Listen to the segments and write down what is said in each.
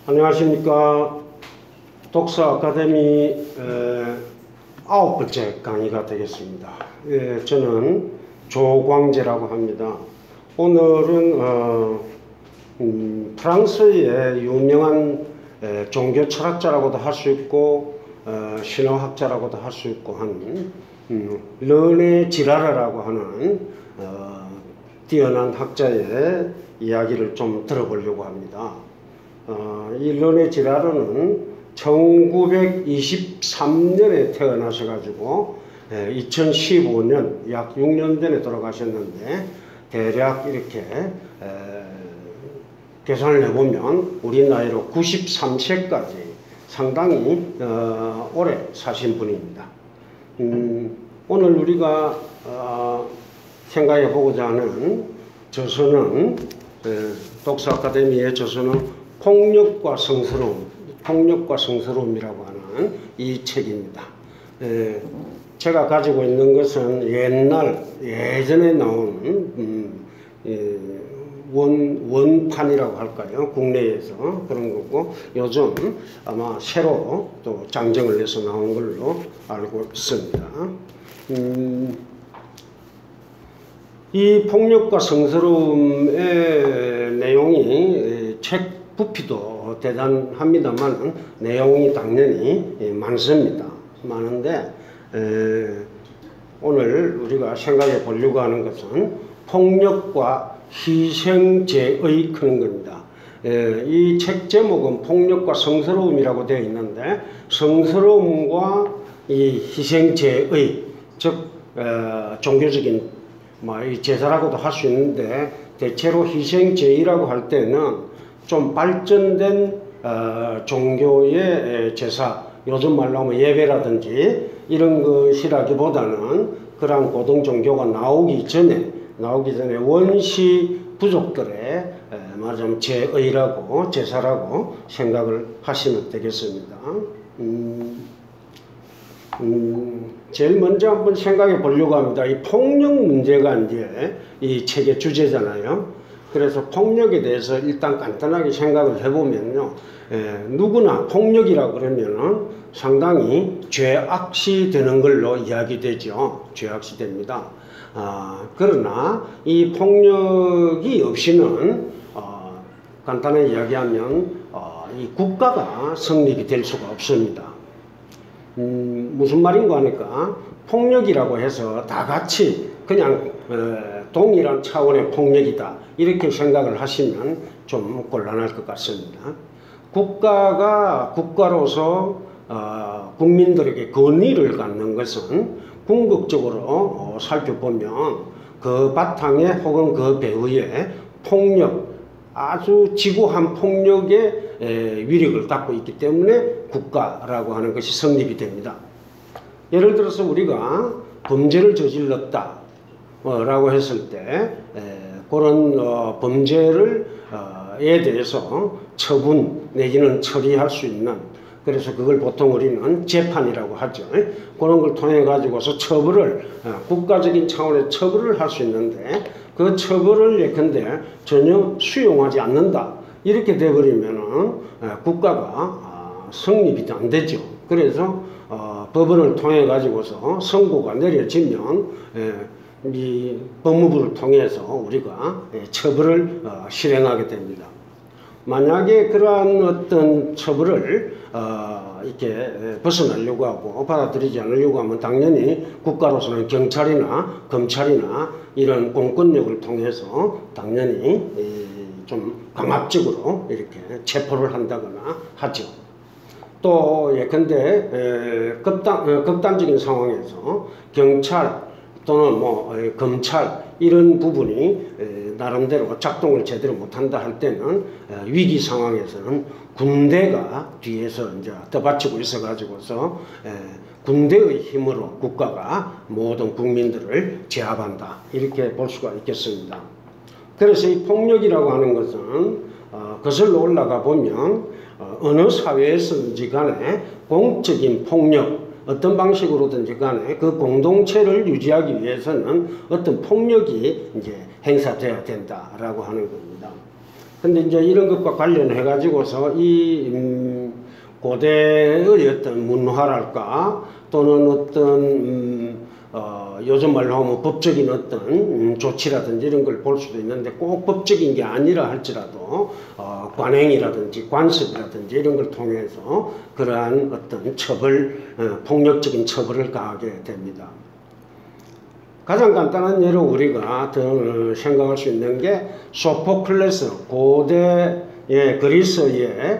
안녕하십니까. 독서 아카데미 9번째 강의가 되겠습니다. 저는 조광재라고 합니다. 오늘은 프랑스의 유명한 종교 철학자라고도 할 수 있고 신화학자라고도 할 수 있고 한 르네 지라르라고 하는 뛰어난 학자의 이야기를 좀 들어보려고 합니다. 이 르네 지라르는 1923년에 태어나셔가지고 2015년 약 6년 전에 돌아가셨는데, 대략 이렇게 계산을 해보면 우리 나이로 93세까지 상당히 오래 사신 분입니다. 오늘 우리가 생각해 보고자 하는 저서는 독서 아카데미의 저서는 폭력과 성스러움이라고 하는 이 책입니다. 제가 가지고 있는 것은 예전에 나온 원판이라고 할까요? 국내에서 그런 거고, 요즘 아마 새로 또 장정을 해서 나온 걸로 알고 있습니다. 이 폭력과 성스러움의 내용이 책 부피도 대단합니다만 내용이 당연히 많은데 오늘 우리가 생각해 보려고 하는 것은 폭력과 희생제의 그런 겁니다. 이 책 제목은 폭력과 성스러움이라고 되어 있는데, 성스러움과 이 희생제의, 즉 종교적인 이 제사라고도 할 수 있는데, 대체로 희생제의라고 할 때는 좀 발전된 종교의 제사, 요즘 말로 하면 예배라든지 이런 것이라기보다는 그러한 고등 종교가 나오기 전에 원시 부족들의 말하자면 제의라고, 제사라고 생각을 하시면 되겠습니다. 제일 먼저 한번 생각해 보려고 합니다. 이 폭력 문제가 이제 이 책의 주제잖아요. 그래서 폭력에 대해서 일단 간단하게 생각을 해보면요, 누구나 폭력이라고 그러면은 상당히 죄악시 되는 걸로 이야기되죠. 죄악시 됩니다. 그러나 이 폭력이 없이는 간단하게 이야기하면 이 국가가 성립이 될 수가 없습니다. 무슨 말인가 하니까, 폭력이라고 해서 다 같이 그냥 동일한 차원의 폭력이다 이렇게 생각을 하시면 좀 곤란할 것 같습니다. 국가가 국가로서 국민들에게 권위를 갖는 것은 궁극적으로 살펴보면 그 바탕에 혹은 그 배후에 폭력, 아주 지구한 폭력의 위력을 갖고 있기 때문에 국가라고 하는 것이 성립이 됩니다. 예를 들어서 우리가 범죄를 저질렀다 라고 했을 때 그런 범죄를 에 대해서 처분 내지는 처리할 수 있는, 그래서 그걸 보통 우리는 재판이라고 하죠. 그런 걸 통해 가지고서 처벌을, 국가적인 차원의 처벌을 할 수 있는데, 그 처벌을 예컨대 전혀 수용하지 않는다 이렇게 돼버리면은 국가가 성립이 안 되죠. 그래서 법원을 통해 가지고서 선고가 내려지면 이 법무부를 통해서 우리가 처벌을 실행하게 됩니다. 만약에 그러한 어떤 처벌을 이렇게 벗어나려고 하고 받아들이지 않으려고 하면 당연히 국가로서는 경찰이나 검찰이나 이런 공권력을 통해서 당연히 좀 강압적으로 이렇게 체포를 한다거나 하죠. 또 예컨대 극단적인 상황에서 경찰 또는 검찰 이런 부분이 나름대로 작동을 제대로 못한다 할 때는 위기 상황에서는 군대가 뒤에서 이제 떠받치고 있어 가지고서 군대의 힘으로 국가가 모든 국민들을 제압한다 이렇게 볼 수가 있겠습니다. 그래서 이 폭력이라고 하는 것은 거슬러 올라가 보면 어느 사회에서든지 간에 공적인 폭력, 어떤 방식으로든지 간에 그 공동체를 유지하기 위해서는 어떤 폭력이 이제 행사돼야 된다라고 하는 겁니다. 근데 이제 이런 것과 관련해 가지고서 이 고대의 어떤 문화랄까 또는 어떤 요즘 말로 하면 법적인 어떤 조치라든지 이런 걸 볼 수도 있는데 꼭 법적인 게 아니라 할지라도 관행이라든지 관습이라든지 이런 걸 통해서 그러한 어떤 처벌, 폭력적인 처벌을 가하게 됩니다. 가장 간단한 예로 우리가 더 생각할 수 있는 게 소포클레스, 고대 그리스의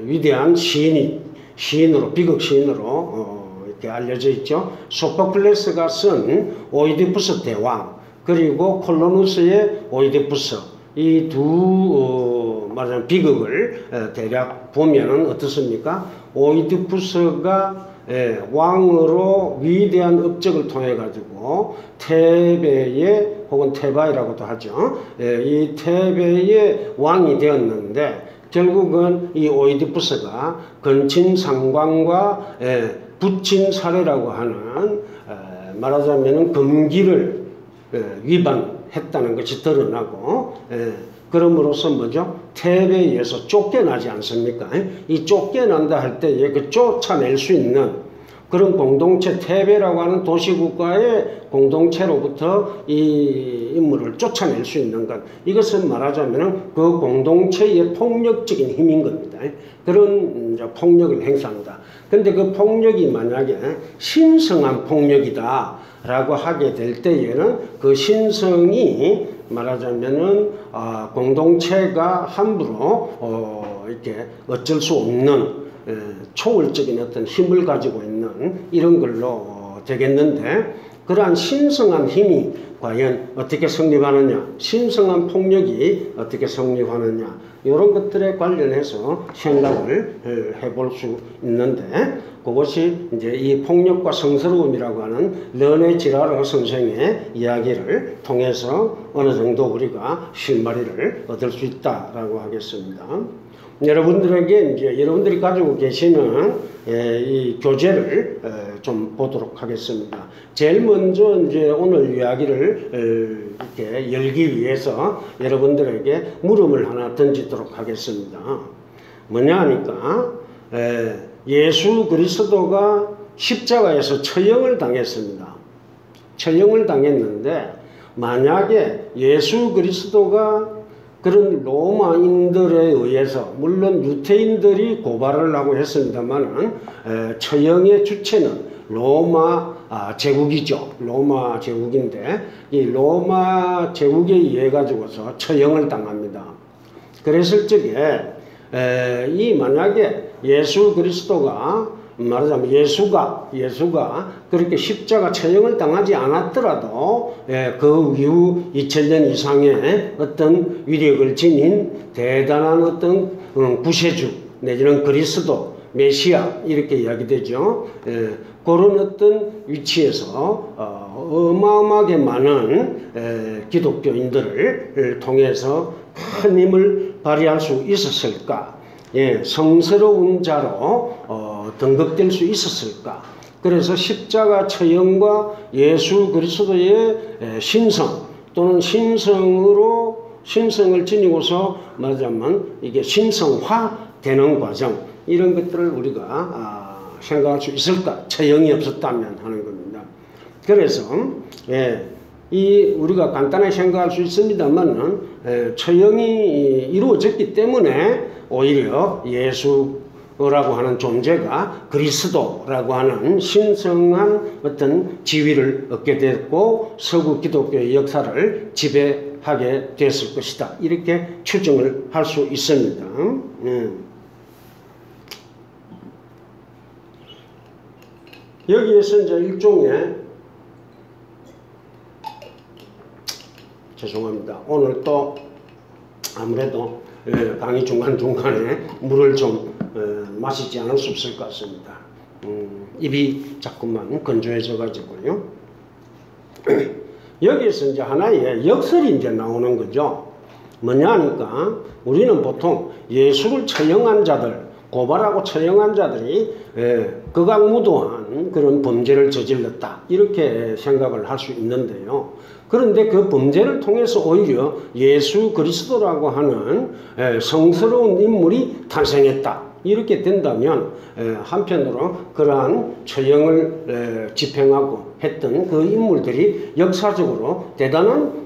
위대한 시인으로 비극 시인으로 이렇게 알려져 있죠. 소포클레스가 쓴 오이디푸스 대왕 그리고 콜로누스의 오이디푸스 이 두 말하자면 비극을 대략 보면은 어떻습니까? 오이디푸스가 왕으로 위대한 업적을 통해 가지고 테베의 혹은 테바이라고도 하죠. 이 테베의 왕이 되었는데 결국은 이 오이디푸스가 근친상광과 부친사례라고 하는 말하자면 금기를 위반했다는 것이 드러나고 그럼으로써 뭐죠? 테베에 의해서 쫓겨나지 않습니까? 이 쫓겨난다 할 때 그 쫓아낼 수 있는 그런 공동체, 테베라고 하는 도시국가의 공동체로부터 이 인물을 쫓아낼 수 있는 것. 이것은 말하자면 그 공동체의 폭력적인 힘인 겁니다. 그런 이제 폭력을 행사한다. 근데 그 폭력이 만약에 신성한 폭력이다 라고 하게 될 때에는 그 신성이 말하자면은 공동체가 함부로 이렇게 어쩔 수 없는 초월적인 어떤 힘을 가지고 있는 이런 걸로 되겠는데 그러한 신성한 힘이 과연 어떻게 성립하느냐, 신성한 폭력이 어떻게 성립하느냐 이런 것들에 관련해서 생각을 해볼 수 있는데 그것이 이제 이 폭력과 성스러움이라고 하는 르네 지라르 선생의 이야기를 통해서 어느 정도 우리가 실마리를 얻을 수 있다라고 하겠습니다. 여러분들에게 이제 여러분들이 가지고 계시는 이 교재를 좀 보도록 하겠습니다. 제일 먼저 이제 오늘 이야기를 이렇게 열기 위해서 여러분들에게 물음을 하나 던지도록 하겠습니다. 뭐냐 하니까 예수 그리스도가 십자가에서 처형을 당했습니다. 처형을 당했는데 만약에 예수 그리스도가 그런 로마인들에 의해서 물론 유태인들이 고발을 하고 했습니다만 처형의 주체는 로마 제국이죠. 로마 제국인데 이 로마 제국에 의해 가지고서 처형을 당합니다. 그랬을 적에 이 만약에 예수 그리스도가 말하자면 예수가 그렇게 십자가 처형을 당하지 않았더라도 그 이후 2000년 이상의 어떤 위력을 지닌 대단한 어떤 구세주 내지는 그리스도 메시아 이렇게 이야기되죠. 그런 어떤 위치에서 어마어마하게 많은 기독교인들을 통해서 큰 힘을 발휘할 수 있었을까? 성스러운 자로 등극될 수 있었을까? 그래서 십자가 처형과 예수 그리스도의 신성 또는 신성을 지니고서 말하자면 이게 신성화되는 과정 이런 것들을 우리가 생각할 수 있을까? 처형이 없었다면 하는 겁니다. 그래서 이 우리가 간단하게 생각할 수 있습니다만 처형이 이루어졌기 때문에 오히려 예수라고 하는 존재가 그리스도라고 하는 신성한 어떤 지위를 얻게 됐고 서구 기독교의 역사를 지배하게 됐을 것이다. 이렇게 추정을 할 수 있습니다. 여기에서 이제 일종의 죄송합니다. 오늘 또 아무래도 강의 중간중간에 물을 좀 마시지 않을 수 없을 것 같습니다. 입이 자꾸만 건조해져 가지고요. 여기에서 이제 하나의 역설이 이제 나오는 거죠. 뭐냐 하니까 우리는 보통 예수를 처형한 자들 고발하고 처형한 자들이 극악무도한 그런 범죄를 저질렀다 이렇게 생각을 할 수 있는데요. 그런데 그 범죄를 통해서 오히려 예수 그리스도라고 하는 성스러운 인물이 탄생했다 이렇게 된다면 한편으로 그러한 처형을 집행하고 했던 그 인물들이 역사적으로 대단한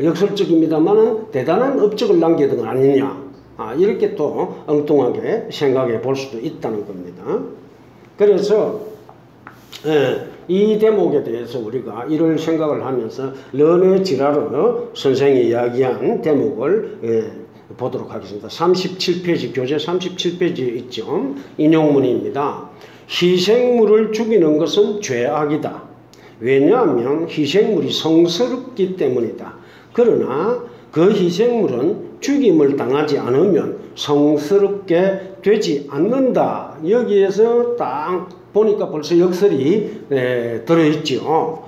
역설적입니다만은 대단한 업적을 남기던 건 아니냐 이렇게 또 엉뚱하게 생각해 볼 수도 있다는 겁니다. 그래서 이 대목에 대해서 우리가 이를 생각을 하면서 르네 지라르 선생이 이야기한 대목을 보도록 하겠습니다. 37페이지 교재 37페이지에 있죠. 인용문입니다. 희생물을 죽이는 것은 죄악이다. 왜냐하면 희생물이 성스럽기 때문이다. 그러나 그 희생물은 죽임을 당하지 않으면 성스럽게 되지 않는다. 여기에서 딱 보니까 벌써 역설이 들어있죠.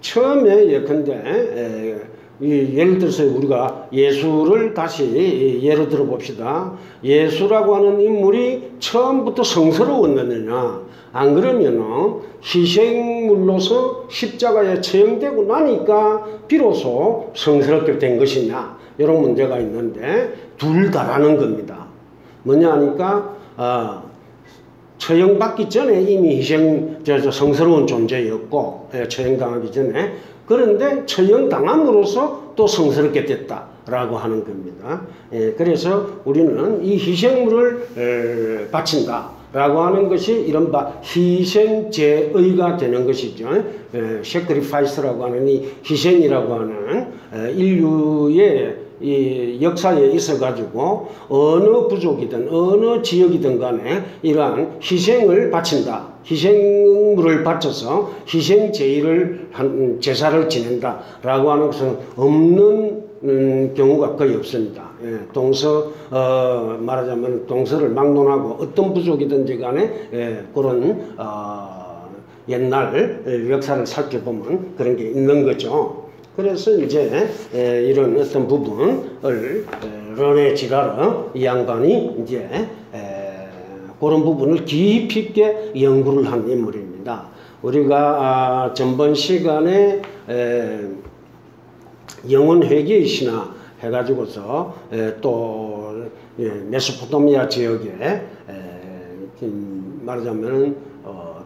처음에 예컨대 예를 들어서 우리가 예수를 다시 예로 들어 봅시다. 예수라고 하는 인물이 처음부터 성스러웠느냐 안 그러면은 희생물로서 십자가에 처형되고 나니까 비로소 성스럽게 된 것이냐 이런 문제가 있는데 둘 다라는 겁니다. 뭐냐 하니까 처형받기 전에 이미 성스러운 존재였고 처형당하기 전에 그런데 처형당함으로써 또 성스럽게 됐다라고 하는 겁니다. 그래서 우리는 이 희생물을 바친다라고 하는 것이 이른바 희생제의가 되는 것이죠. sacrifice라고 하는 이 희생이라고 하는 인류의 이 역사에 있어 가지고 어느 부족이든 어느 지역이든 간에 이러한 희생을 바친다. 희생물을 바쳐서 희생제의를 제사를 지낸다라고 하는 것은 없는 경우가 거의 없습니다. 말하자면 동서를 막론하고 어떤 부족이든지 간에 그런 옛날 역사를 살펴보면 그런 게 있는 거죠. 그래서 이제 이런 어떤 부분을 르네 지라르 이 양반이 이제 그런 부분을 깊이 있게 연구를 한 인물입니다. 우리가 전번 시간에 영혼회개의 신화 해가지고서 또 메소포타미아 지역에 말하자면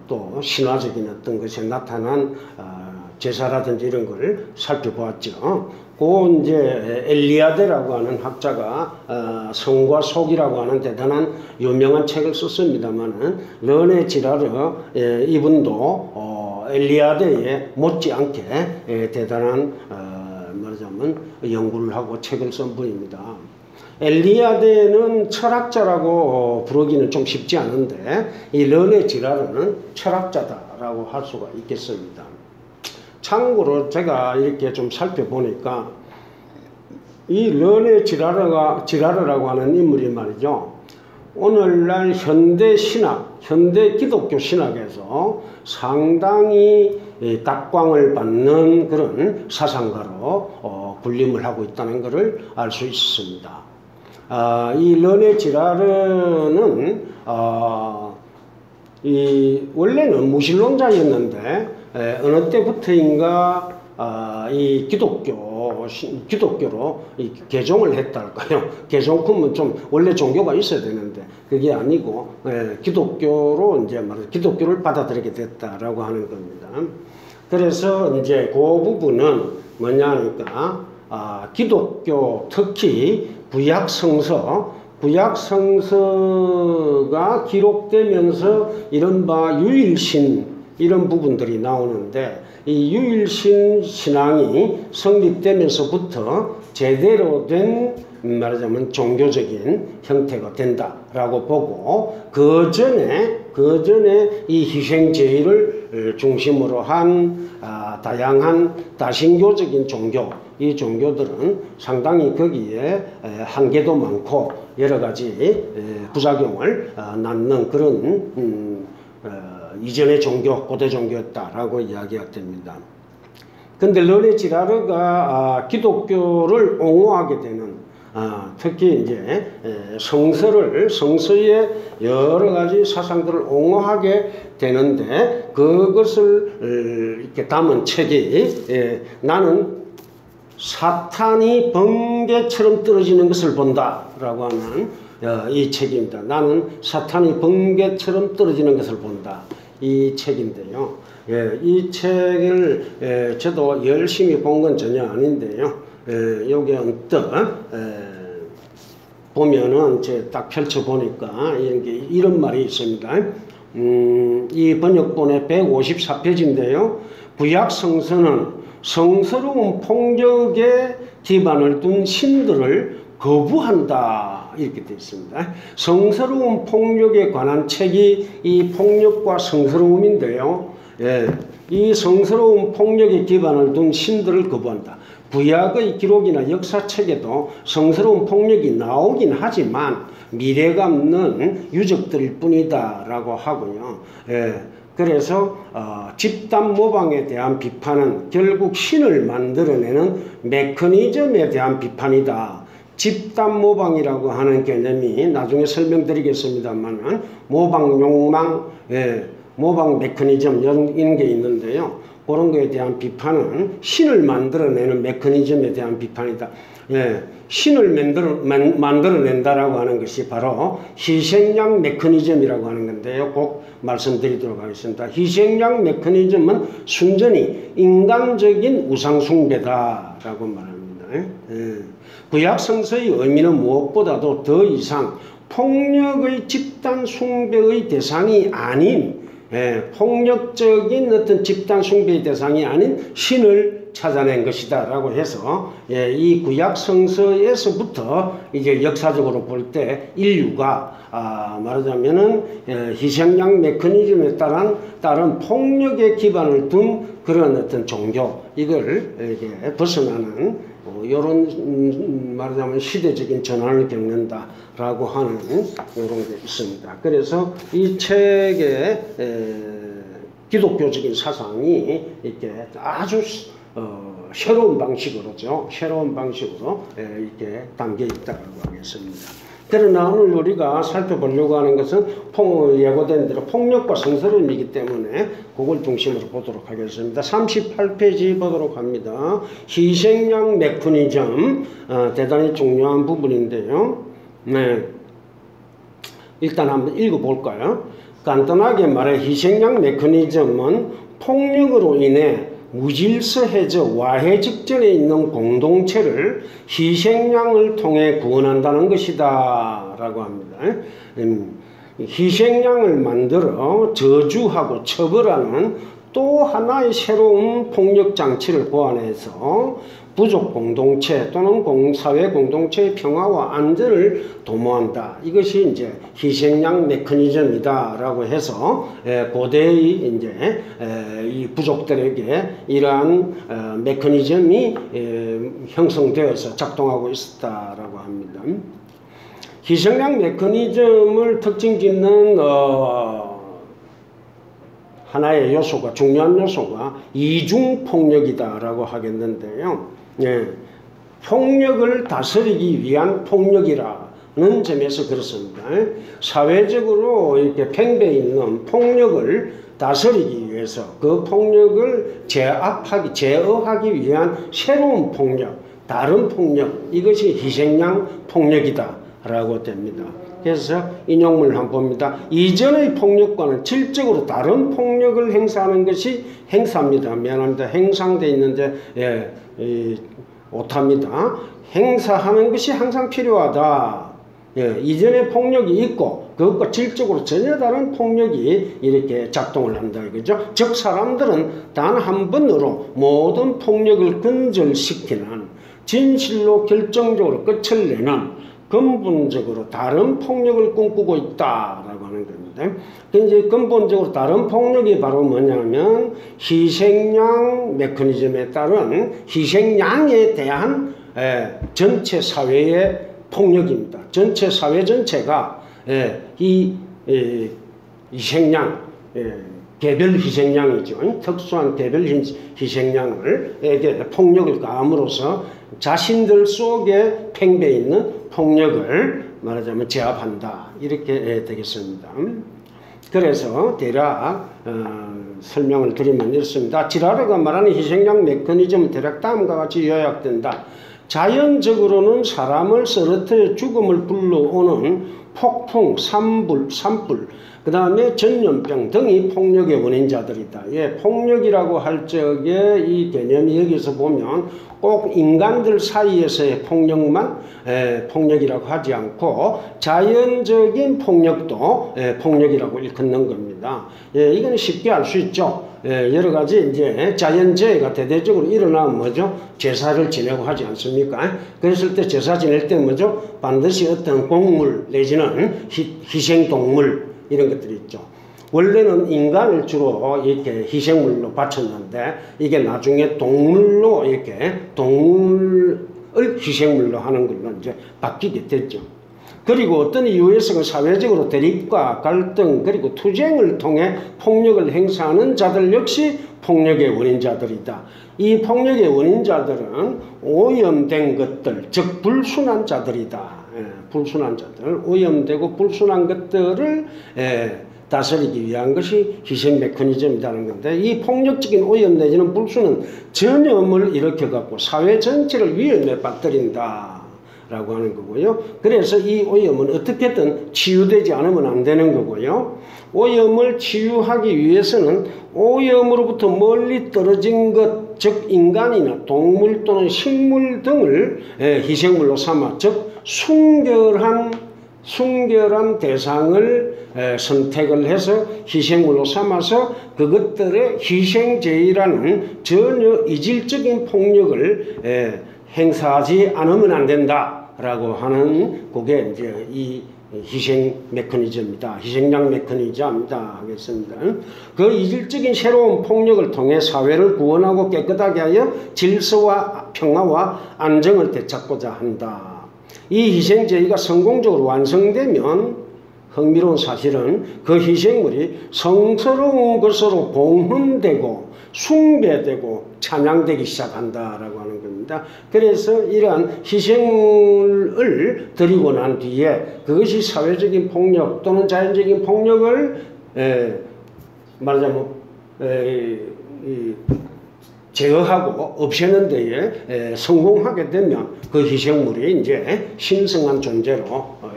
또 신화적인 어떤 것에 나타난 제사라든지 이런 걸 살펴보았죠. 그 이제 엘리아데라고 하는 학자가 성과 속이라고 하는 대단한 유명한 책을 썼습니다만은 르네 지라르 이분도 엘리아데에 못지않게 대단한 말하자면 연구를 하고 책을 쓴 분입니다. 엘리아데는 철학자라고 부르기는 좀 쉽지 않은데 이 르네 지라르는 철학자다라고 할 수가 있겠습니다. 참고로 제가 이렇게 좀 살펴보니까 이 르네 지라르라고 하는 인물이 말이죠. 오늘날 현대 신학, 현대 기독교 신학에서 상당히 각광을 받는 그런 사상가로 군림을 하고 있다는 것을 알 수 있습니다. 이 르네 지라르는 원래는 무신론자였는데 어느 때부터인가 이 기독교로 개종을 했달까요? 개종품은 좀 원래 종교가 있어야 되는데 그게 아니고 기독교로 이제 기독교를 받아들이게 됐다라고 하는 겁니다. 그래서 이제 그 부분은 뭐냐 하니까 기독교 특히 구약 성서가 기록되면서 이른바 유일신 이런 부분들이 나오는데 이 유일신 신앙이 성립되면서부터 제대로 된 말하자면 종교적인 형태가 된다라고 보고 그 전에 이 희생제의를 중심으로 한 다양한 다신교적인 종교 이 종교들은 상당히 거기에 한계도 많고 여러 가지 부작용을 낳는 그런 이전의 종교, 고대 종교였다라고 이야기가 됩니다. 근데 르네 지라르가 기독교를 옹호하게 되는 특히 이제 성서의 여러 가지 사상들을 옹호하게 되는데 그것을 이렇게 담은 책이 나는 사탄이 번개처럼 떨어지는 것을 본다라고 하는 이 책입니다. 나는 사탄이 번개처럼 떨어지는 것을 본다. 이 책인데요. 이 책을 저도 열심히 본 건 전혀 아닌데요. 여기 언뜻 보면은 딱 펼쳐 보니까 이런 말이 있습니다. 이 번역본의 154페이지인데요. 구약 성서는 성스러운 폭력에 기반을 둔 신들을 거부한다 이렇게 되어 있습니다. 성스러운 폭력에 관한 책이 이 폭력과 성스러움인데요. 이 성스러운 폭력에 기반을 둔 신들을 거부한다. 구약의 기록이나 역사책에도 성스러운 폭력이 나오긴 하지만 미래가 없는 유적들일 뿐이다 라고 하고요. 그래서 집단 모방에 대한 비판은 결국 신을 만들어내는 메커니즘에 대한 비판이다. 집단 모방이라고 하는 개념이 나중에 설명드리겠습니다만 모방 욕망, 모방 메커니즘 이런 게 있는데요. 그런 거에 대한 비판은 신을 만들어내는 메커니즘에 대한 비판이다. 신을 만들어낸다라고 하는 것이 바로 희생양 메커니즘이라고 하는 건데요. 꼭 말씀드리도록 하겠습니다. 희생양 메커니즘은 순전히 인간적인 우상숭배다라고 말합니다. 구약 성서의 의미는 무엇보다도 더 이상 폭력의 집단 숭배의 대상이 아닌 폭력적인 어떤 집단 숭배의 대상이 아닌 신을 찾아낸 것이다 라고 해서 이 구약 성서에서부터 이제 역사적으로 볼 때 인류가 말하자면은 희생양 메커니즘에 따른 폭력의 기반을 둔 그런 어떤 종교 이걸 이렇게 벗어나는 이런 말하자면 시대적인 전환을 겪는다라고 하는 이런 게 있습니다. 그래서 이 책에 기독교적인 사상이 이렇게 아주 새로운 방식으로죠. 새로운 방식으로 이렇게 담겨 있다고 하겠습니다. 그러나 오늘 우리가 살펴보려고 하는 것은 예고된 대로 폭력과 성스러움이기 때문에 그걸 중심으로 보도록 하겠습니다. 38페이지 보도록 합니다. 희생양 메커니즘 대단히 중요한 부분인데요. 일단 한번 읽어볼까요? 간단하게 말해 희생양 메커니즘은 폭력으로 인해 무질서해져 와해 직전에 있는 공동체를 희생양을 통해 구원한다는 것이다 라고 합니다. 희생양을 만들어 저주하고 처벌하는 또 하나의 새로운 폭력장치를 보완해서 부족 공동체 또는 사회 공동체의 평화와 안전을 도모한다. 이것이 이제 희생양 메커니즘이다라고 해서 고대의 이제 이 부족들에게 이러한 메커니즘이 형성되어서 작동하고 있었다라고 합니다. 희생양 메커니즘을 특징 짓는 하나의 요소가 중요한 요소가 이중폭력이다라고 하겠는데요. 폭력을 다스리기 위한 폭력이라는 점에서 그렇습니다. 사회적으로 이렇게 팽배해 있는 폭력을 다스리기 위해서 그 폭력을 제어하기 위한 새로운 폭력, 다른 폭력, 이것이 희생양 폭력이다라고 됩니다. 그래서 인용문을 한번 봅니다. 이전의 폭력과는 질적으로 다른 폭력을 행사하는 것이 행사입니다. 미안합니다. 행상되어 있는데 오타입니다. 행사하는 것이 항상 필요하다. 이전의 폭력이 있고 그것과 질적으로 전혀 다른 폭력이 이렇게 작동을 한다 이거죠. 즉 사람들은 단 한 번으로 모든 폭력을 근절시키는 진실로 결정적으로 끝을 내는 근본적으로 다른 폭력을 꿈꾸고 있다라고 하는 겁니다. 이제 근본적으로 다른 폭력이 바로 뭐냐면 희생양 메커니즘에 따른 희생양에 대한 전체 사회의 폭력입니다. 전체 사회 전체가 이 희생양 개별 희생양이죠. 특수한 개별 희생양에게 폭력을 가함으로써 자신들 속에 팽배해 있는 폭력을 말하자면 제압한다. 이렇게 되겠습니다. 그래서 대략 설명을 드리면 이렇습니다. 지라르가 말하는 희생양 메커니즘은 대략 다음과 같이 요약된다. 자연적으로는 사람을 쓰러뜨려 죽음을 불러오는 폭풍, 산불, 그 다음에 전염병 등이 폭력의 원인자들이다. 예, 폭력이라고 할 적에 이 개념이 여기서 보면 꼭 인간들 사이에서의 폭력만 폭력이라고 하지 않고 자연적인 폭력도 폭력이라고 일컫는 겁니다. 예, 이건 쉽게 알 수 있죠. 여러 가지 이제 자연재해가 대대적으로 일어나면 뭐죠? 제사를 지내고 하지 않습니까? 그랬을 때 제사 지낼 때 뭐죠? 반드시 어떤 곡물 내지는 희생동물 이런 것들이 있죠. 원래는 인간을 주로 이렇게 희생물로 바쳤는데 이게 나중에 동물로 이렇게 동물을 희생물로 하는 걸로 이제 바뀌게 됐죠. 그리고 어떤 이유에서는 사회적으로 대립과 갈등 그리고 투쟁을 통해 폭력을 행사하는 자들 역시 폭력의 원인자들이다. 이 폭력의 원인자들은 오염된 것들, 즉 불순한 자들이다. 불순한 자들, 오염되고 불순한 것들을 다스리기 위한 것이 희생 메커니즘이라는 건데 이 폭력적인 오염 내지는 불순은 전염을 일으켜갖고 사회 전체를 위험에 빠뜨린다. 라고 하는 거고요. 그래서 이 오염은 어떻게든 치유되지 않으면 안 되는 거고요. 오염을 치유하기 위해서는 오염으로부터 멀리 떨어진 것, 즉 인간이나 동물 또는 식물 등을 희생물로 삼아, 즉 순결한 대상을 선택을 해서 희생물로 삼아서 그것들의 희생제의라는 전혀 이질적인 폭력을 행사하지 않으면 안 된다라고 하는 그게 이제 이 희생 메커니즘입니다. 희생양 메커니즘이다 하겠습니다. 그 이질적인 새로운 폭력을 통해 사회를 구원하고 깨끗하게 하여 질서와 평화와 안정을 되찾고자 한다. 이 희생제의가 성공적으로 완성되면 흥미로운 사실은 그 희생물이 성스러운 것으로 봉헌되고 숭배되고 찬양되기 시작한다라고 하는 겁니다. 그래서 이러한 희생을 드리고 난 뒤에 그것이 사회적인 폭력 또는 자연적인 폭력을 말하자면 제어하고 없애는 데에 성공하게 되면 그 희생물이 이제 신성한 존재로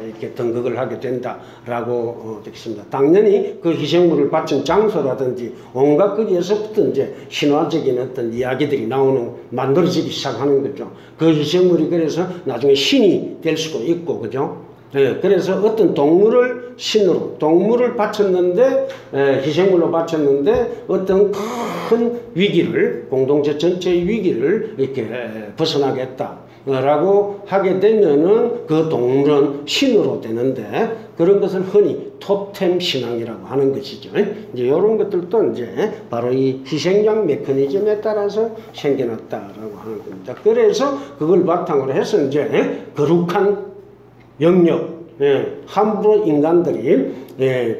이렇게 등극을 하게 된다라고 되겠습니다. 당연히 그 희생물을 바친 장소라든지 온갖 거기에서부터 이제 신화적인 어떤 이야기들이 만들어지기 시작하는 거죠. 그 희생물이 그래서 나중에 신이 될 수도 있고, 그죠? 그래서 어떤 동물을 신으로, 동물을 바쳤는데, 희생물로 바쳤는데, 어떤 큰 위기를, 공동체 전체의 위기를 이렇게 벗어나겠다라고 하게 되면은 그 동물은 신으로 되는데, 그런 것을 흔히 토템 신앙이라고 하는 것이죠. 이제 이런 것들도 이제 바로 이 희생양 메커니즘에 따라서 생겨났다라고 하는 겁니다. 그래서 그걸 바탕으로 해서 이제 거룩한 영역, 함부로 인간들이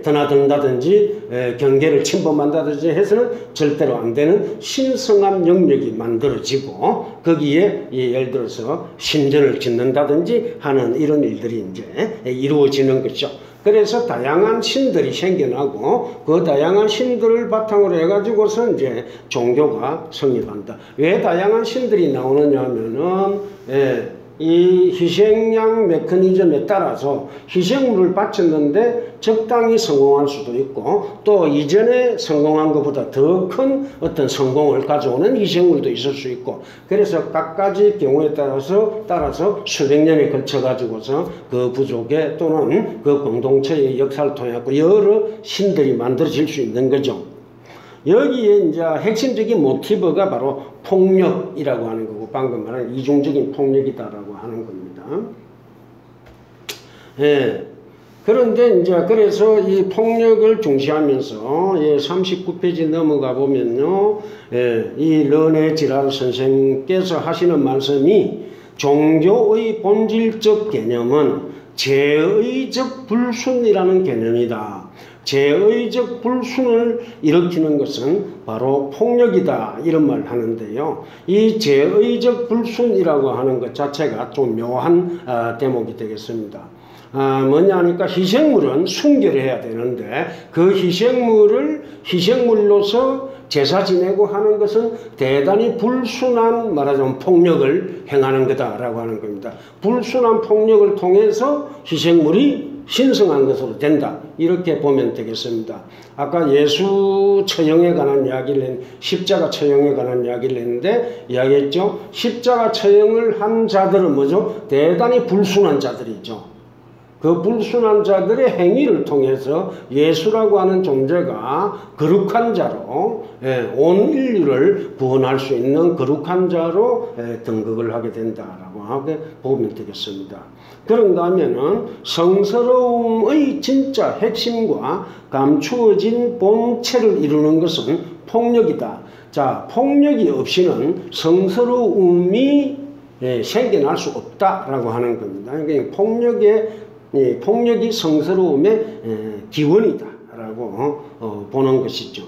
드나든다든지 경계를 침범한다든지 해서는 절대로 안 되는 신성한 영역이 만들어지고 거기에 예를 들어서 신전을 짓는다든지 하는 이런 일들이 이제 이루어지는 거죠. 그래서 다양한 신들이 생겨나고 그 다양한 신들을 바탕으로 해가지고서 이제 종교가 성립한다. 왜 다양한 신들이 나오느냐 하면은 이 희생양 메커니즘에 따라서 희생물을 바쳤는데 적당히 성공할 수도 있고 또 이전에 성공한 것보다 더 큰 어떤 성공을 가져오는 희생물도 있을 수 있고 그래서 각가지 경우에 따라서 수백 년에 걸쳐 가지고서 그 부족의 또는 그 공동체의 역사를 통해 여러 신들이 만들어질 수 있는 거죠. 여기에 이제 핵심적인 모티브가 바로 폭력이라고 하는 거고 방금 말한 이중적인 폭력이다라고 하는 겁니다. 그런데 이제 그래서 이 폭력을 중시하면서 39페이지 넘어가 보면요, 이 르네 지랄 선생께서 하시는 말씀이 종교의 본질적 개념은 제의적 불순이라는 개념이다. 제의적 불순을 일으키는 것은 바로 폭력이다, 이런 말을 하는데요. 이 제의적 불순이라고 하는 것 자체가 좀 묘한 대목이 되겠습니다. 뭐냐 하니까 희생물은 순결해야 되는데 그 희생물로서 제사 지내고 하는 것은 대단히 불순한, 말하자면 폭력을 행하는 거다라고 하는 겁니다. 불순한 폭력을 통해서 희생물이 신성한 것으로 된다, 이렇게 보면 되겠습니다. 아까 예수 처형에 관한 이야기를 십자가 처형에 관한 이야기를 했는데 이야기했죠. 십자가 처형을 한 자들은 뭐죠? 대단히 불순한 자들이죠. 그 불순한 자들의 행위를 통해서 예수라고 하는 존재가 거룩한 자로, 온 인류를 구원할 수 있는 거룩한 자로 등극을 하게 된다라고 하게 보면 되겠습니다. 그런가 하면은 성스러움의 진짜 핵심과 감추어진 본체를 이루는 것은 폭력이다. 자, 폭력이 없이는 성스러움이 생겨날 수 없다라고 하는 겁니다. 그러니까 폭력이 성스러움의 기원이다라고 보는 것이죠.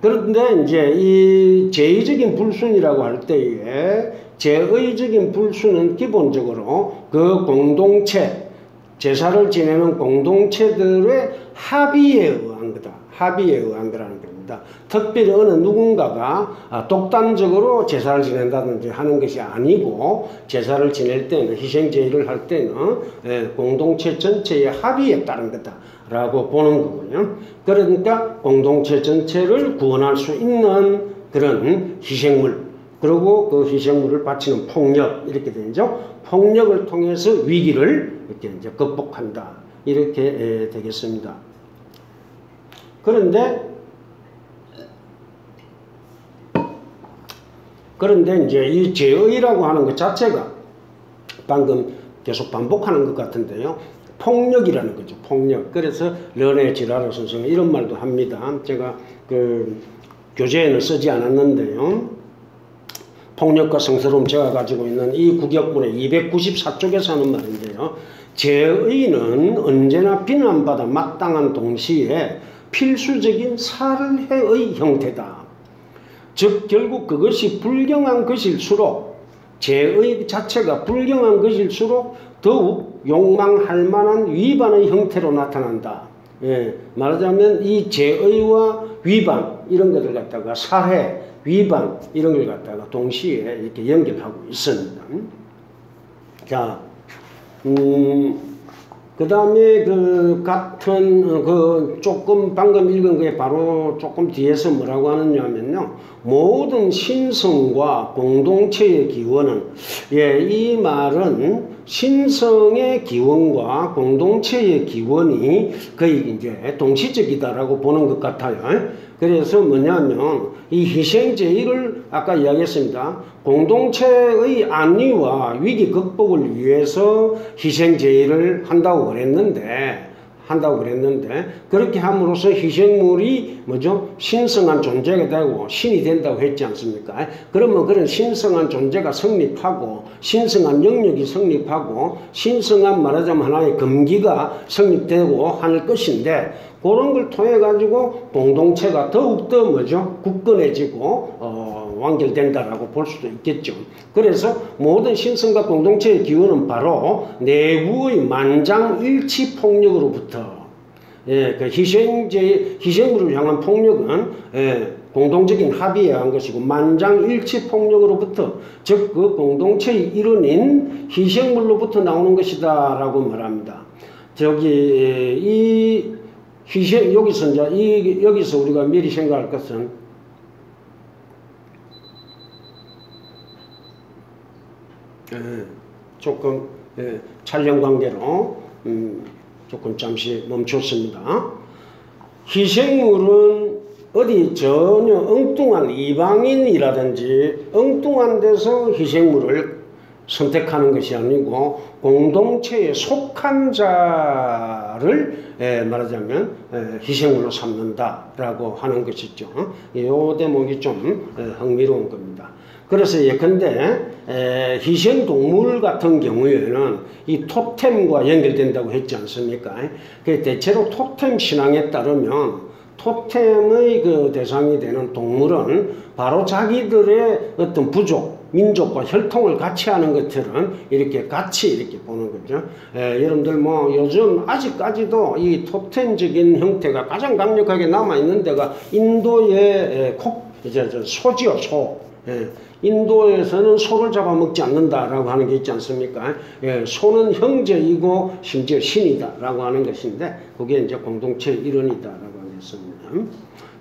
그런데 이제 이 제의적인 불순이라고 할 때에 제의적인 불순은 기본적으로 그 공동체, 제사를 지내는 공동체들의 합의에 의한 거다. 합의에 의한 거라는 겁니다. 특별히 어느 누군가가 독단적으로 제사를 지낸다든지 하는 것이 아니고, 제사를 지낼 때는, 희생제의를 할 때는 공동체 전체의 합의에 따른 거다라고 보는 거고요. 그러니까 공동체 전체를 구원할 수 있는 그런 희생물, 그리고 그 희생물을 바치는 폭력, 이렇게 되죠. 폭력을 통해서 위기를 이렇게 이제 극복한다, 이렇게 되겠습니다. 그런데 이제 이 제의라고 하는 것 자체가 방금 계속 반복하는 것 같은데요. 폭력이라는 거죠. 폭력. 그래서 르네 지라르 선생은 이런 말도 합니다. 제가 그 교재에는 쓰지 않았는데요. 폭력과 성스러움, 제가 가지고 있는 이 구격문의 294쪽에서 하는 말인데요. 제의는 언제나 비난받아 마땅한 동시에 필수적인 살해의 형태다. 즉 결국 그것이 불경한 것일수록, 제의 자체가 불경한 것일수록 더욱 욕망할 만한 위반의 형태로 나타난다. 말하자면 이 제의와 위반, 이런 것을 갖다가 살해, 위반, 이런 걸 갖다가 동시에 이렇게 연결하고 있습니다. 자, 그 다음에 그 같은 조금 방금 읽은 거에 바로 조금 뒤에서 뭐라고 하느냐면요. 모든 신성과 공동체의 기원은, 이 말은 신성의 기원과 공동체의 기원이 거의 이제 동시적이다라고 보는 것 같아요. 그래서 뭐냐면 이 희생제의를 아까 이야기했습니다. 공동체의 안위와 위기 극복을 위해서 희생제의를 한다고 그랬는데 그렇게 함으로써 희생물이 뭐죠? 신성한 존재가 되고 신이 된다고 했지 않습니까? 그러면 그런 신성한 존재가 성립하고 신성한 영역이 성립하고 신성한, 말하자면 하나의 금기가 성립되고 하는 것인데, 그런 걸 통해 가지고 공동체가 더욱더 뭐죠? 굳건해지고 완결된다라고 볼 수도 있겠죠. 그래서 모든 신성과 공동체의 기원은 바로 내부의 만장일치 폭력으로부터, 그 희생물을 향한 폭력은 공동적인 합의에 의한 것이고, 만장일치 폭력으로부터, 즉 그 공동체의 일원인 희생물로부터 나오는 것이다라고 말합니다. 여기서 우리가 미리 생각할 것은, 조금 촬영 관계로 조금 잠시 멈췄습니다. 희생물은 어디 전혀 엉뚱한 이방인이라든지 엉뚱한 데서 희생물을 선택하는 것이 아니고 공동체에 속한 자를 말하자면 희생물로 삼는다라고 하는 것이죠. 이 대목이 좀 흥미로운 겁니다. 그래서 예컨대 희생동물 같은 경우에는 이 토템과 연결된다고 했지 않습니까? 대체로 토템 신앙에 따르면 토템의 그 대상이 되는 동물은 바로 자기들의 어떤 부족, 민족과 혈통을 같이 하는 것처럼 이렇게 같이 이렇게 보는 거죠. 여러분들 뭐 요즘 아직까지도 이 토템적인 형태가 가장 강력하게 남아있는 데가 인도의 소지요, 소. 인도에서는 소를 잡아먹지 않는다라고 하는 게 있지 않습니까? 소는 형제이고 심지어 신이다라고 하는 것인데 그게 이제 공동체의 일원이다라고 하겠습니다.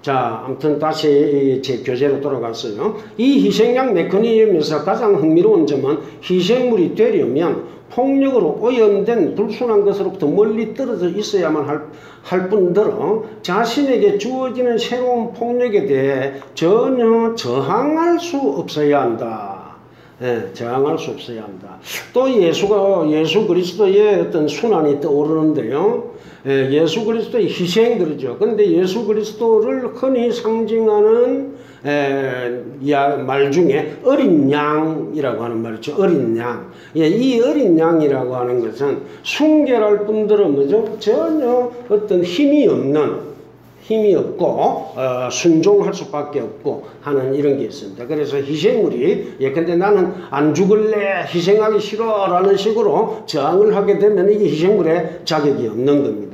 자, 아무튼 다시 제 교재로 돌아갔어요. 이 희생양 메커니즘에서 가장 흥미로운 점은 희생물이 되려면 폭력으로 오염된 불순한 것으로부터 멀리 떨어져 있어야만 할 뿐더러 자신에게 주어지는 새로운 폭력에 대해 전혀 저항할 수 없어야 한다. 저항할 수 없어야 한다. 또 예수 그리스도의 어떤 순환이 떠오르는데요. 예수 그리스도의 희생 그러죠. 근데 예수 그리스도를 흔히 상징하는 말 중에 어린 양이라고 하는 말이죠. 어린 양. 이 어린 양이라고 하는 것은 순결할 뿐더러 뭐죠? 전혀 어떤 힘이 없고 순종할 수밖에 없고 하는 이런 게 있습니다. 그래서 희생물이 예컨대 나는 안 죽을래, 희생하기 싫어라는 식으로 저항을 하게 되면 이게 희생물의 자격이 없는 겁니다.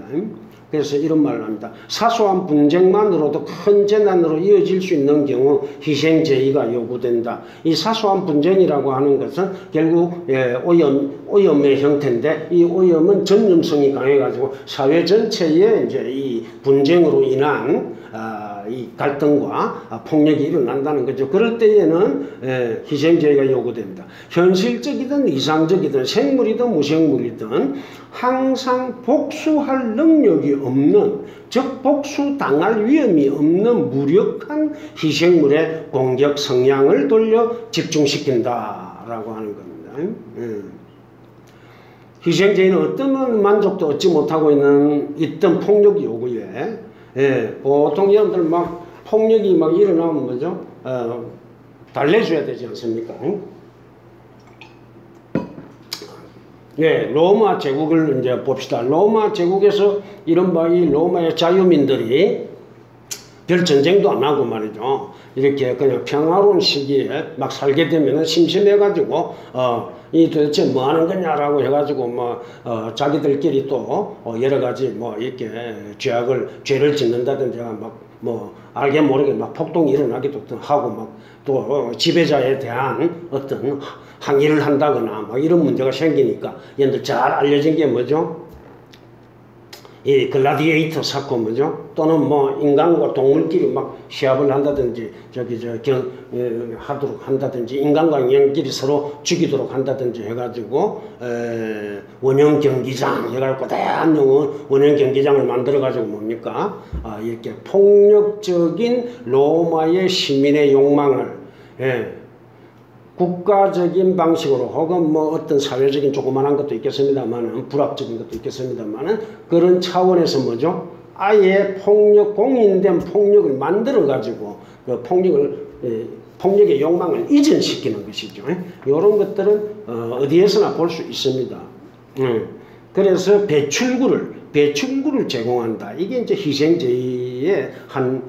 그래서 이런 말을 합니다. 사소한 분쟁만으로도 큰 재난으로 이어질 수 있는 경우 희생 제의가 요구된다. 이 사소한 분쟁이라고 하는 것은 결국 오염의 형태인데 이 오염은 전염성이 강해가지고 사회 전체에 이제 이 분쟁으로 인한 이 갈등과 폭력이 일어난다는 거죠. 그럴 때에는 희생 제의가 요구됩니다. 현실적이든 이상적이든 생물이든 무생물이든 항상 복수할 능력이 없는, 즉 복수당할 위험이 없는 무력한 희생물의 공격 성향을 돌려 집중시킨다라고 하는 겁니다. 희생제의는 어떤 만족도 얻지 못하고 있던 폭력 요구에 보통 여러분들 막 폭력이 막 일어나면 뭐죠? 달래줘야 되지 않습니까? 로마 제국을 이제 봅시다. 로마 제국에서 이른바 이 로마의 자유민들이 별 전쟁도 안 하고 말이죠. 이렇게 그냥 평화로운 시기에 막 살게 되면 심심해가지고 이 도대체 뭐 하는 거냐라고 해가지고 자기들끼리 또 여러 가지 이렇게 죄를 짓는다든지 알게 모르게 폭동이 일어나기도 하고 또 지배자에 대한 어떤 항의를 한다거나 이런 문제가 생기니까 얘들 잘 알려진 게 뭐죠? 이 글라디에이터 사건 뭐죠? 또는 인간과 동물끼리 시합을 한다든지 하도록 한다든지 인간과 인간끼리 서로 죽이도록 한다든지 해가지고 원형 경기장 해가지고 대한 원형 경기장을 만들어 가지고 뭡니까? 이렇게 폭력적인 로마의 시민의 욕망을 국가적인 방식으로 혹은 어떤 사회적인 조그만한 것도 있겠습니다만은 불합적인 것도 있겠습니다만은 그런 차원에서 뭐죠? 아예 공인된 폭력을 만들어 가지고 그 폭력의 욕망을 이전시키는 것이죠. 이런 것들은 어디에서나 볼 수 있습니다. 그래서 배출구를 제공한다. 이게 이제 희생제의의 한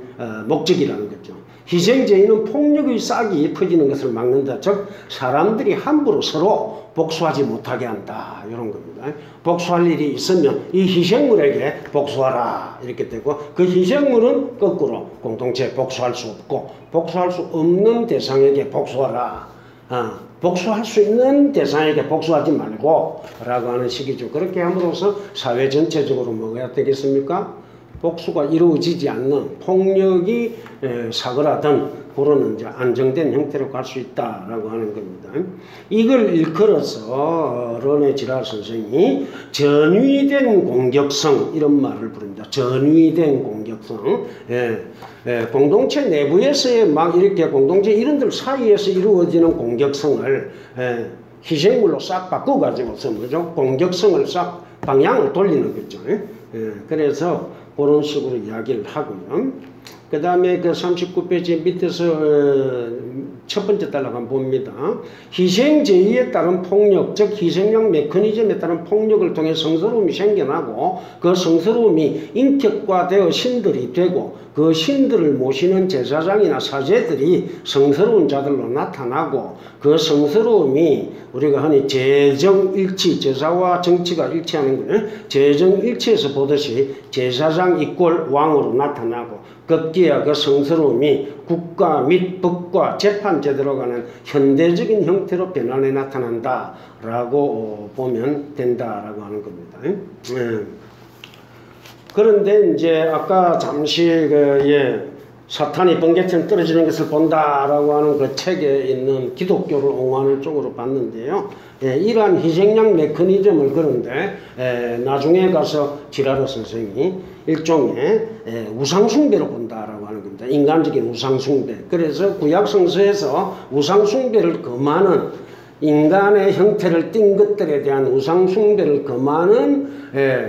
목적이라는 거죠. 희생제의는 폭력의 싹이 퍼지는 것을 막는다. 즉 사람들이 함부로 서로 복수하지 못하게 한다. 이런 겁니다. 복수할 일이 있으면 이 희생물에게 복수하라. 이렇게 되고 그 희생물은 거꾸로 공동체에 복수할 수 없고 복수할 수 없는 대상에게 복수하라. 복수할 수 있는 대상에게 복수하지 말고 라고 하는 식이죠. 그렇게 함으로써 사회 전체적으로 뭐가 되겠습니까? 복수가 이루어지지 않는 폭력이 사그라든 그런 이제 안정된 형태로 갈 수 있다라고 하는 겁니다. 이걸 일컬어서 르네 지랄 선생이 전위된 공격성 이런 말을 부릅니다. 전위된 공격성. 공동체 내부에서의 이렇게 공동체 이런들 사이에서 이루어지는 공격성을 희생물로 싹 바꿔가지고서 뭐죠? 공격성을 싹 방향을 돌리는 거죠. 그래서 그런 식으로 이야기를 하고요. 그 다음에 그 39페이지 밑에서 첫 번째 달락 한번 봅니다. 희생제의에 따른 폭력, 즉 희생양 메커니즘에 따른 폭력을 통해 성스러움이 생겨나고 그 성스러움이 인격화되어 신들이 되고 그 신들을 모시는 제사장이나 사제들이 성스러운 자들로 나타나고 그 성스러움이 우리가 흔히 재정일치, 제사와 정치가 일치하는 거예요. 재정일치에서 보듯이 제사장 이꼴 왕으로 나타나고 급기야 그 성스러움이 국가 및 법과 재판 제도로 가는 현대적인 형태로 변환해 나타난다라고 보면 된다라고 하는 겁니다. 그런데 이제 아까 잠시 사탄이 번개처럼 떨어지는 것을 본다라고 하는 그 책에 있는 기독교를 옹호하는 쪽으로 봤는데요. 이러한 희생양 메커니즘을 그런데 나중에 가서 지라르 선생이 일종의 우상숭배로 본다라고 하는 겁니다. 인간적인 우상숭배. 그래서 구약성서에서 우상숭배를 금하는 인간의 형태를 띈 것들에 대한 우상숭배를 금하는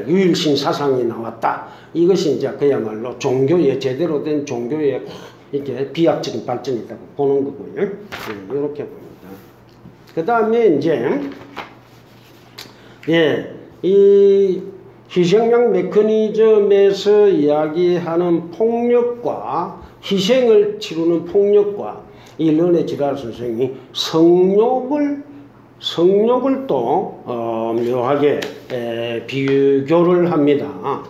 유일신 사상이 나왔다. 이것이 이제 그야말로 종교의 제대로 된 종교의 이렇게 비약적인 발전이라고 보는 거고요. 이렇게 봅니다. 그 다음에 이제 이 희생양 메커니즘에서 이야기하는 폭력과 희생을 치르는 폭력과 이 르네 지라르 선생이 성욕을 또 묘하게 비교를 합니다.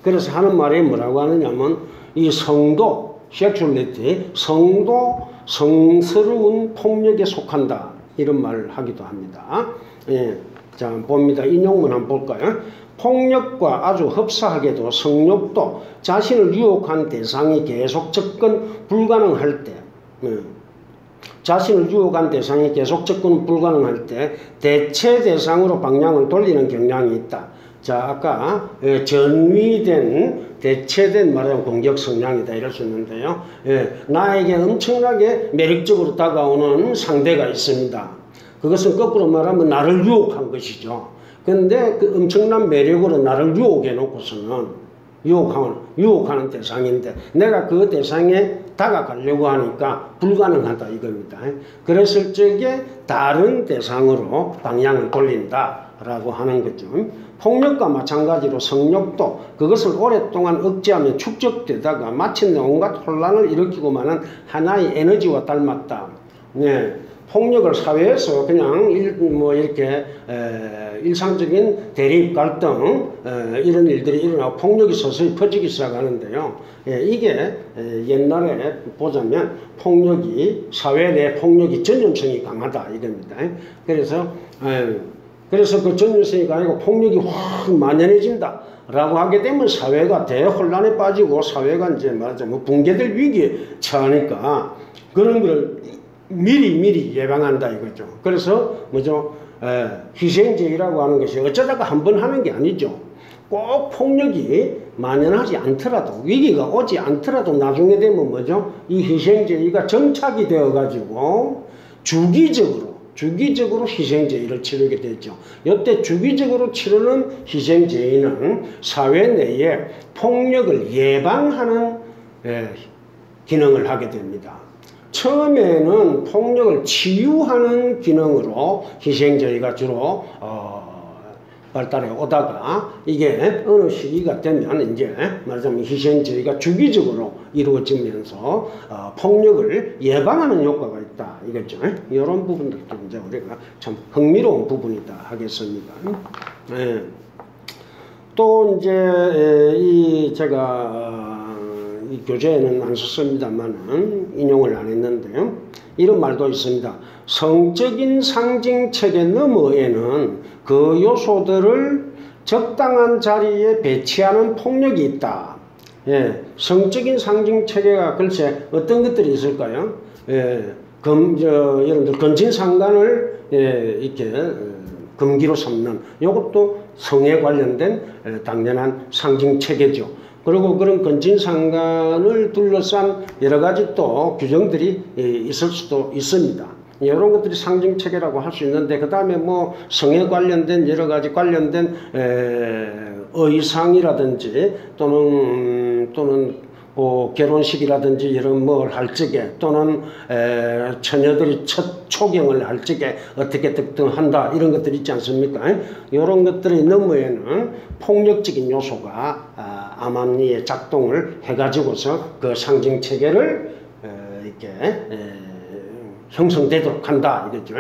그래서 하는 말이 뭐라고 하느냐면 이 성도, 섹슈얼리티, 성도 성스러운 폭력에 속한다 이런 말을 하기도 합니다. 자 봅니다. 인용문 한번 볼까요? 폭력과 아주 흡사하게도 성욕도 자신을 유혹한 대상이 계속 접근 불가능할 때 자신을 유혹한 대상이 계속 접근 불가능할 때 대체 대상으로 방향을 돌리는 경향이 있다. 자 아까 전위된 대체된 말하자면 공격 성향이다 이럴 수 있는데요. 나에게 엄청나게 매력적으로 다가오는 상대가 있습니다. 그것은 거꾸로 말하면 나를 유혹한 것이죠. 그런데 그 엄청난 매력으로 나를 유혹해 놓고서는 유혹하는 대상인데 내가 그 대상에 다가가려고 하니까 불가능하다 이겁니다. 그랬을 적에 다른 대상으로 방향을 돌린다라고 하는 거죠. 폭력과 마찬가지로 성욕도 그것을 오랫동안 억제하면 축적되다가 마침내 온갖 혼란을 일으키고만한 하나의 에너지와 닮았다. 폭력을 사회에서 그냥 이렇게 일상적인 대립 갈등 이런 일들이 일어나고 폭력이 서서히 퍼지기 시작하는데요. 이게 옛날에 보자면 폭력이 사회 내 폭력이 전염성이 강하다 이겁니다. 그래서 그 전염성이 강하고 폭력이 확 만연해진다 라고 하게 되면 사회가 대혼란에 빠지고 사회가 이제 말하자면 붕괴될 위기에 처하니까 그런 걸 미리 예방한다 이거죠. 그래서 뭐죠? 희생제의라고 하는 것이 어쩌다가 한번 하는 게 아니죠. 꼭 폭력이 만연하지 않더라도 위기가 오지 않더라도 나중에 되면 뭐죠? 이 희생제의가 정착이 되어 가지고 주기적으로 희생제의를 치르게 되죠. 이때 주기적으로 치르는 희생제의는 사회 내에 폭력을 예방하는 기능을 하게 됩니다. 처음에는 폭력을 치유하는 기능으로 희생제의가 주로 발달해 오다가 이게 어느 시기가 되면 이제 말하자면 희생제의가 주기적으로 이루어지면서 폭력을 예방하는 효과가 있다 이거죠. 이런 부분들도 이제 우리가 참 흥미로운 부분이다 하겠습니다. 또 이제 제가 이 교재에는 안 썼습니다만은 인용을 안 했는데요. 이런 말도 있습니다. 성적인 상징체계 너머에는 그 요소들을 적당한 자리에 배치하는 폭력이 있다. 성적인 상징체계가 글쎄 어떤 것들이 있을까요? 여러분들 건진상간을 이렇게 금기로 삼는 이것도 성에 관련된 당연한 상징체계죠. 그리고 그런 건진상간을 둘러싼 여러 가지 또 규정들이 있을 수도 있습니다. 이런 것들이 상징체계라고 할 수 있는데 그 다음에 뭐 성에 관련된 여러 가지 관련된 의상이라든지 또는 결혼식이라든지 이런 뭘 할 적에 또는 처녀들이 첫 초경을 할 적에 어떻게 등등한다 이런 것들이 있지 않습니까? 이런 것들의 너머에는 폭력적인 요소가 암암리에 작동을 해가지고서 그 상징 체계를 이렇게 형성되도록 한다 이거죠.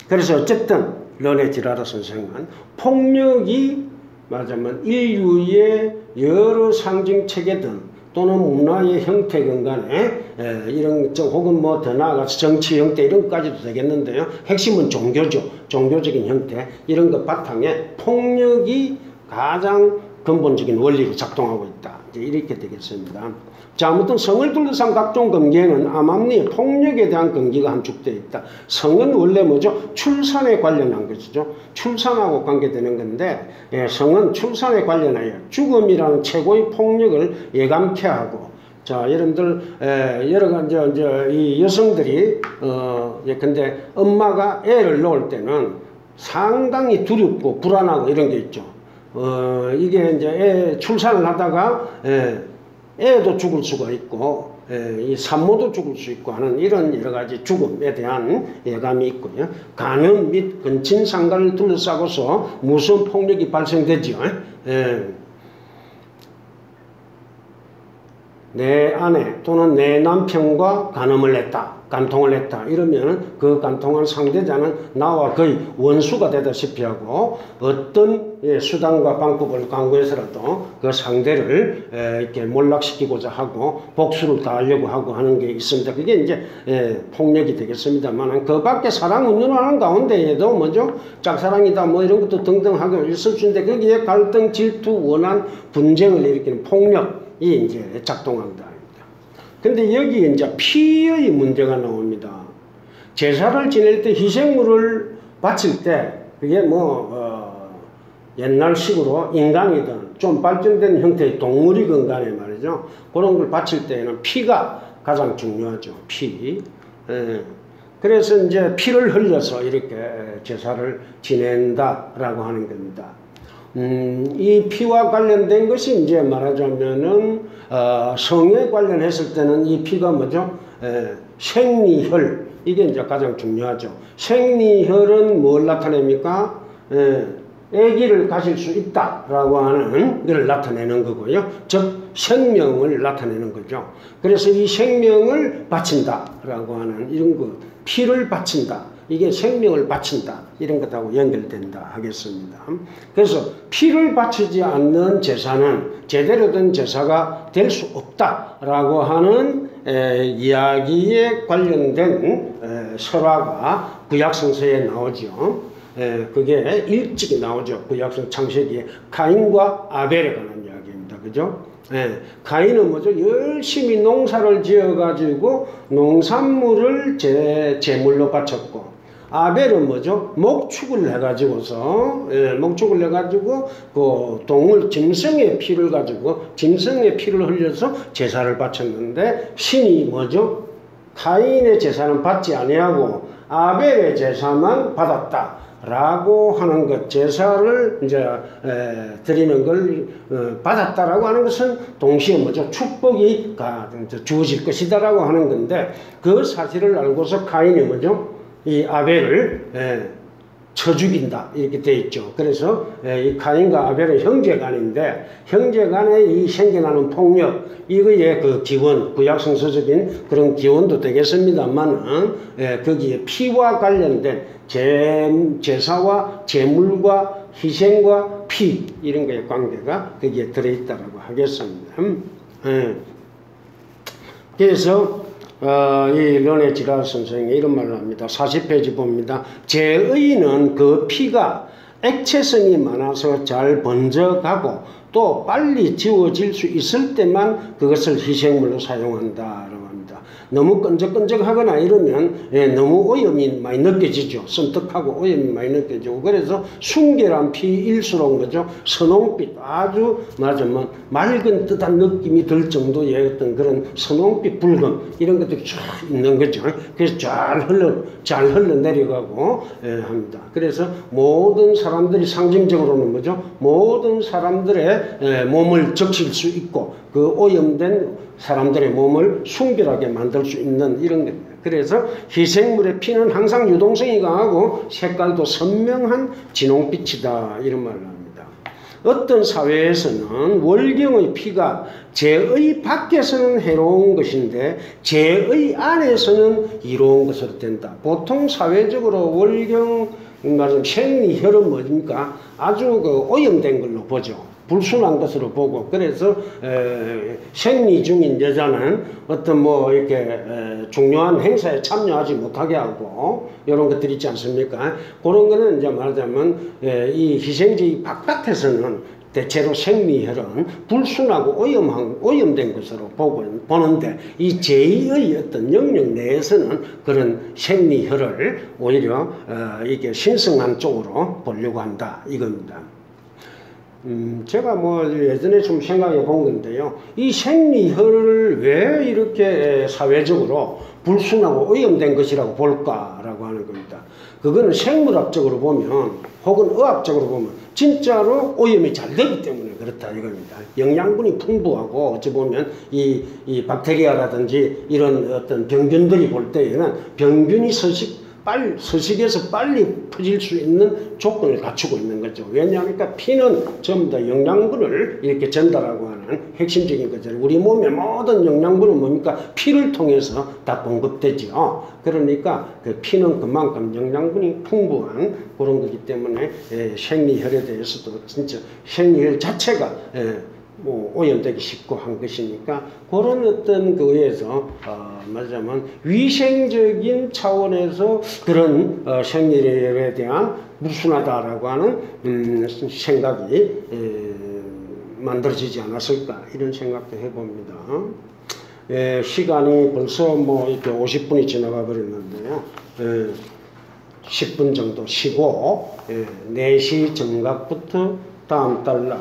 그래서 어쨌든 르네 지라르 선생은 폭력이 말하자면 인류의 여러 상징 체계든 또는 문화의 형태건 간에 이런 혹은 뭐 더 나아가서 정치 형태 이런 것까지도 되겠는데요. 핵심은 종교죠. 종교적인 형태 이런 것 바탕에 폭력이 가장 근본적인 원리로 작동하고 있다. 이제 이렇게 되겠습니다. 자, 아무튼 성을 둘러싼 각종 금기에는 암암리의 폭력에 대한 금기가 함축되어 있다. 성은 원래 뭐죠? 출산에 관련한 것이죠. 출산하고 관계되는 건데, 성은 출산에 관련하여 죽음이라는 최고의 폭력을 예감케 하고, 자, 여러분들, 여러 가지, 이 여성들이, 근데 엄마가 애를 놓을 때는 상당히 두렵고 불안하고 이런 게 있죠. 이게 이제 출산을 하다가, 애도 죽을 수가 있고 이 산모도 죽을 수 있고 하는 이런 여러 가지 죽음에 대한 예감이 있고요. 간음 및 근친상간을 둘러싸고서 무슨 폭력이 발생되죠. 내 아내 또는 내 남편과 간음을 했다, 간통을 했다 이러면 그 간통한 상대자는 나와 거의 원수가 되다시피 하고 어떤 수단과 방법을 강구해서라도 그 상대를 이렇게 몰락시키고자 하고 복수를 다하려고 하고 하는 게 있습니다. 그게 이제 폭력이 되겠습니다만 그 밖에 사랑 운운하는 가운데에도 뭐죠? 짝사랑이다 뭐 이런 것도 등등하고 있을 수 있는데 거기에 갈등, 질투, 원한, 분쟁을 일으키는 폭력 이 이제 작동한다. 근데 여기 이제 피의 문제가 나옵니다. 제사를 지낼 때 희생물을 바칠 때 그게 옛날식으로 인간이든 좀 발전된 형태의 동물이건 간에 말이죠. 그런 걸 바칠 때에는 피가 가장 중요하죠. 피. 그래서 이제 피를 흘려서 이렇게 제사를 지낸다라고 하는 겁니다. 이 피와 관련된 것이 이제 말하자면은 성에 관련했을 때는 이 피가 뭐죠? 생리혈 이게 이제 가장 중요하죠. 생리혈은 뭘 나타냅니까? 아기를 가질 수 있다라고 하는 걸 나타내는 거고요. 즉 생명을 나타내는 거죠. 그래서 이 생명을 바친다라고 하는 이런 거 피를 바친다. 이게 생명을 바친다. 이런 것하고 연결된다 하겠습니다. 그래서 피를 바치지 않는 제사는 제대로 된 제사가 될 수 없다라고 하는 이야기에 관련된 설화가 구약성서에 나오죠. 그게 일찍이 나오죠. 구약성 창세기에 카인과 아벨에 관한 이야기입니다. 그죠? 가인은 뭐죠? 열심히 농사를 지어가지고 농산물을 제물로 바쳤고, 아벨은 뭐죠? 목축을 해가지고서, 목축을 해가지고, 그 동물 짐승의 피를 가지고, 짐승의 피를 흘려서 제사를 바쳤는데, 신이 뭐죠? 가인의 제사는 받지 아니하고, 아벨의 제사만 받았다. 라고 하는 것, 제사를 이제 드리는 걸 받았다라고 하는 것은 동시에 뭐죠? 축복이 주어질 것이다라고 하는 건데, 그 사실을 알고서 가인이 뭐죠? 이 아벨을 쳐 죽인다 이렇게 돼 있죠. 그래서 이 가인과 아벨은 형제간인데 형제간에 이 생겨나는 폭력 이거의 그 기원, 구약성서적인 그런 기원도 되겠습니다만 거기에 피와 관련된 제사와 제물과 희생과 피 이런 거의 관계가 거기에 들어있다라고 하겠습니다. 그래서 이 르네 지라르 선생이 이런 말을 합니다. 40페이지 봅니다. 제의는 그 피가 액체성이 많아서 잘 번져가고 또 빨리 지워질 수 있을 때만 그것을 희생물로 사용한다라고 합니다. 너무 끈적끈적하거나 이러면 너무 오염이 많이 느껴지죠. 선택하고 오염이 많이 느껴지고 그래서 순결한 피일수록 그죠 선홍빛 아주 말하자면 맑은 듯한 느낌이 들 정도의 어떤 그런 선홍빛 붉은 이런 것들이 쫙 있는 거죠. 그래서 잘 흘러내려가고 합니다. 그래서 모든 사람들이 상징적으로는 뭐죠? 모든 사람들의 몸을 적실 수 있고 그 오염된 사람들의 몸을 순결하게 만들 수 있는 이런 겁니다. 그래서 희생물의 피는 항상 유동성이 강하고 색깔도 선명한 진홍빛이다 이런 말을 합니다. 어떤 사회에서는 월경의 피가 제의 밖에서는 해로운 것인데 제의 안에서는 이로운 것으로 된다. 보통 사회적으로 월경 말하자면 생리혈은 뭡니까? 아주 그 오염된 걸로 보죠. 불순한 것으로 보고 그래서 생리 중인 여자는 어떤 뭐 이렇게 중요한 행사에 참여하지 못하게 하고 이런 것들이 있지 않습니까? 그런 거는 이제 말하자면 이 희생제의 바깥에서는 대체로 생리혈은 불순하고 오염된 것으로 보는데 이 제의의 어떤 영역 내에서는 그런 생리혈을 오히려 이게 신성한 쪽으로 보려고 한다 이겁니다. 제가 뭐 예전에 좀 생각해 본 건데요. 이 생리혈을 왜 이렇게 사회적으로 불순하고 오염된 것이라고 볼까라고 하는 겁니다. 그거는 생물학적으로 보면 혹은 의학적으로 보면 진짜로 오염이 잘 되기 때문에 그렇다 이겁니다. 영양분이 풍부하고 어찌 보면 이 박테리아라든지 이런 어떤 병균들이 볼 때에는 병균이 서식에서 빨리 퍼질 수 있는 조건을 갖추고 있는 거죠. 왜냐하니까 피는 전부 다 영양분을 이렇게 전달하고 하는 핵심적인 거죠. 우리 몸의 모든 영양분은 뭡니까? 피를 통해서 다 공급되죠. 그러니까 그 피는 그만큼 영양분이 풍부한 그런 거기 때문에 생리혈에 대해서도 진짜 생리혈 자체가 뭐 오염되기 쉽고 한 것이니까 그런 어떤 거에서 말하자면 위생적인 차원에서 그런 생리혈에 대한 불순하다라고 하는 생각이 만들어지지 않았을까 이런 생각도 해봅니다. 시간이 벌써 뭐 이렇게 50분이 지나가 버렸는데요. 10분 정도 쉬고 4시 정각부터 다음 달날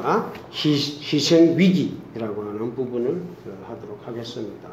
희생위기라고 하는 부분을 하도록 하겠습니다.